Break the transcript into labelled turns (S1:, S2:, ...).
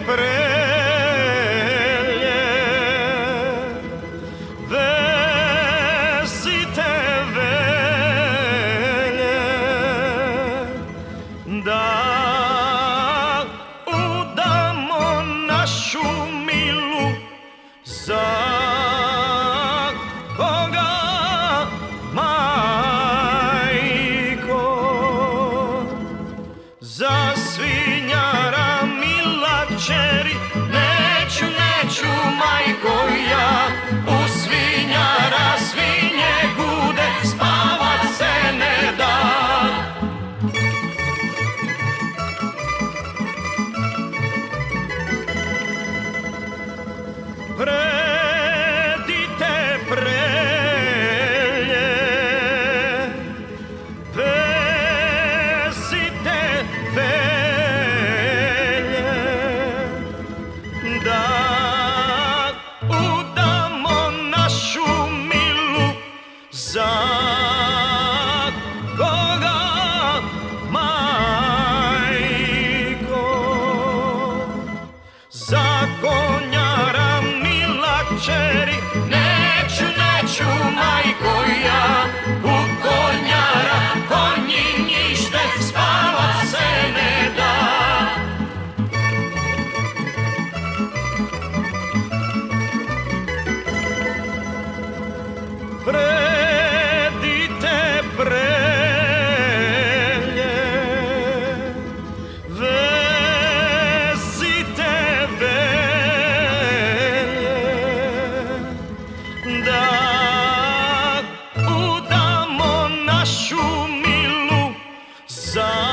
S1: prelje, vezite velje, da udamo našu milu. Za koga, majko? Za svinjara mila kćeri, neću, majko, ja u svinjara svinje gude, spavat se ne da. Predite prelje, vezite velje, da udamo našu milu. Za koga, majko? Za konjara kćeri, neću, majko, ja u konjara konji njište, spavat se ne da. Predite prelje, vezite da udamo našu milu. Za